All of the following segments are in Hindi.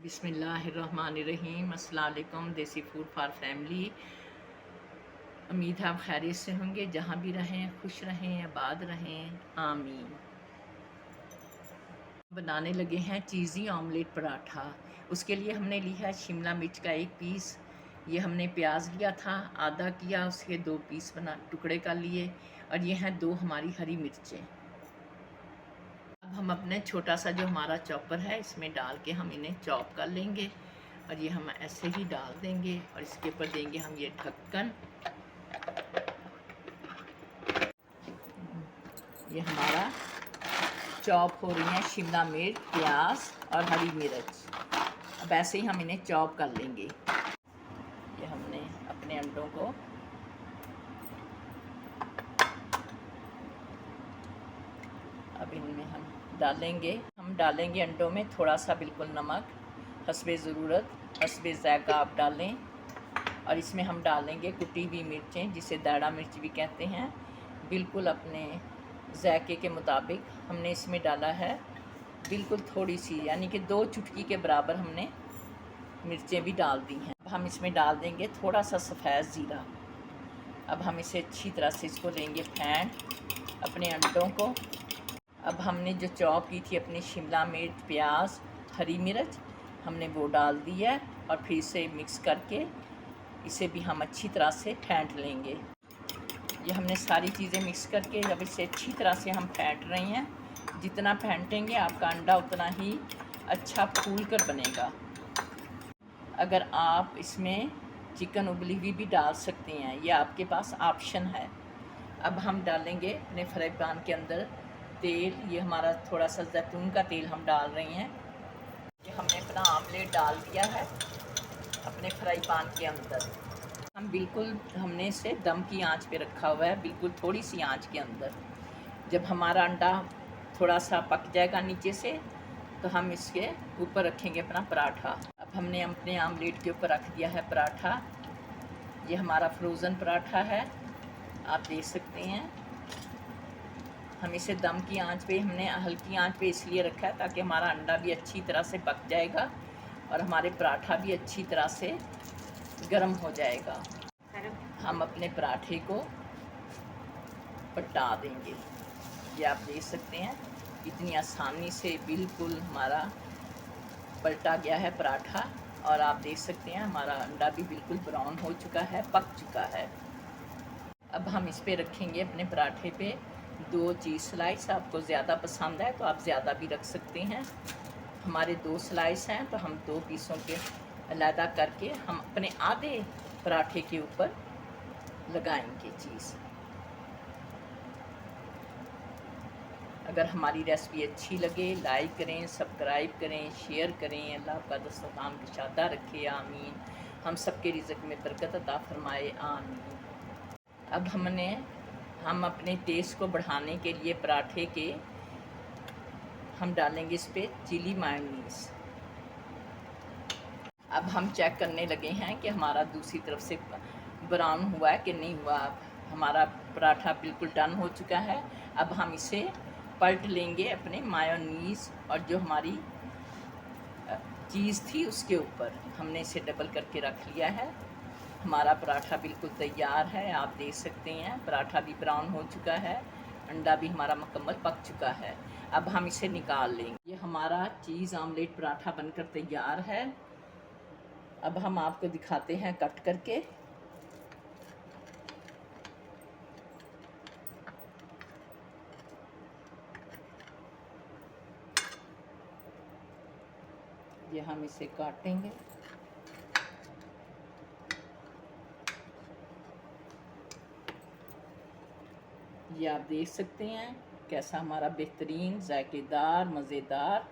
बिस्मिल्लाहिर्रहमानिर्रहीम। अस्सलाम वालेकुम। देसी फूड फॉर फैमिली। उम्मीद है आप खैरियत से होंगे, जहाँ भी रहें खुश रहें, आबाद रहें, आमीन। बनाने लगे हैं चीज़ी ऑमलेट पराठा। उसके लिए हमने लिया है शिमला मिर्च का 1 पीस। ये हमने प्याज लिया था, आधा किया, उसके 2 पीस बना टुकड़े कर लिए। और ये हैं 2 हमारी हरी मिर्चें। अब हम अपने छोटा सा जो हमारा चॉपर है इसमें डाल के हम इन्हें चॉप कर लेंगे। और ये हम ऐसे ही डाल देंगे और इसके ऊपर देंगे हम ये ढक्कन। ये हमारा चॉप हो रही है शिमला मिर्च, प्याज और हरी मिर्च। अब ऐसे ही हम इन्हें चॉप कर लेंगे। ये हमने अपने अंडों को अब इनमें हम डालेंगे अंडों में थोड़ा सा बिल्कुल नमक, हस्बे ज़रूरत, हस्बे ज़ायक़ा आप डालें। और इसमें हम डालेंगे कुटी हुई मिर्चें, जिसे दाड़ा मिर्च भी कहते हैं। बिल्कुल अपने ज़ायक़े के मुताबिक हमने इसमें डाला है, बिल्कुल थोड़ी सी, यानी कि 2 चुटकी के बराबर हमने मिर्चें भी डाल दी हैं। अब हम इसमें डाल देंगे थोड़ा सा सफ़ेद ज़ीरा। अब हम इसे अच्छी तरह से इसको लेंगे फेंट अपने अंडों को। अब हमने जो चॉप की थी अपनी शिमला मिर्च, प्याज, हरी मिर्च, हमने वो डाल दी है। और फिर इसे मिक्स करके इसे भी हम अच्छी तरह से फेंट लेंगे। ये हमने सारी चीज़ें मिक्स करके जब इसे अच्छी तरह से हम फेंट रहे हैं, जितना फेंटेंगे आपका अंडा उतना ही अच्छा फूल कर बनेगा। अगर आप इसमें चिकन उबली हुई भी डाल सकते हैं, ये आपके पास ऑप्शन है। अब हम डालेंगे अपने फ्राई पैन के अंदर तेल। ये हमारा थोड़ा सा जैतून का तेल हम डाल रहे हैं। ये हमने अपना आमलेट डाल दिया है अपने फ्राई पैन के अंदर। हमने इसे दम की आंच पे रखा हुआ है, बिल्कुल थोड़ी सी आंच के अंदर। जब हमारा अंडा थोड़ा सा पक जाएगा नीचे से, तो हम इसके ऊपर रखेंगे अपना पराठा। अब हमने अपने आमलेट के ऊपर रख दिया है पराठा। ये हमारा फ्रोज़न पराठा है, आप देख सकते हैं। हम इसे दम की आंच पे, हमने हल्की आंच पे इसलिए रखा है ताकि हमारा अंडा भी अच्छी तरह से पक जाएगा और हमारे पराठा भी अच्छी तरह से गर्म हो जाएगा। हम अपने पराठे को पलटा देंगे। ये आप देख सकते हैं कितनी आसानी से बिल्कुल हमारा पलटा गया है पराठा। और आप देख सकते हैं हमारा अंडा भी बिल्कुल ब्राउन हो चुका है, पक चुका है। अब हम इस पे रखेंगे अपने पराठे पे 2 चीज़ स्लाइस। आपको ज़्यादा पसंद है तो आप ज़्यादा भी रख सकते हैं। हमारे 2 स्लाइस हैं तो हम 2 पीसों के अलहदा करके हम अपने आधे पराठे के ऊपर लगाएंगे चीज़। अगर हमारी रेसिपी अच्छी लगे लाइक करें, सब्सक्राइब करें, शेयर करें। अल्लाह आपका दस्तरखान कुशादा रखे, आमीन। हम सबके रिज़्क़ में बरकत अता फरमाए, आमीन। अब हम अपने टेस्ट को बढ़ाने के लिए पराठे के हम डालेंगे इस पर चिली मायोनीज़। अब हम चेक करने लगे हैं कि हमारा दूसरी तरफ से ब्राउन हुआ है कि नहीं हुआ। हमारा पराठा बिल्कुल डन हो चुका है। अब हम इसे पलट लेंगे अपने मायोनीज़ और जो हमारी चीज़ थी उसके ऊपर। हमने इसे डबल करके रख लिया है। हमारा पराठा बिल्कुल तैयार है, आप देख सकते हैं। पराठा भी ब्राउन हो चुका है, अंडा भी हमारा मुकम्मल पक चुका है। अब हम इसे निकाल लेंगे। ये हमारा चीज़ आमलेट पराठा बनकर तैयार है। अब हम आपको दिखाते हैं कट करके। ये हम इसे काटेंगे। ये आप देख सकते हैं कैसा हमारा बेहतरीन जायकेदार मज़ेदार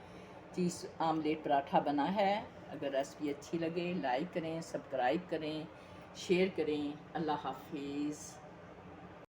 चीज़ आमलेट पराठा बना है। अगर रेसिपी अच्छी लगे लाइक करें, सब्सक्राइब करें, शेयर करें। अल्लाह हाफिज़।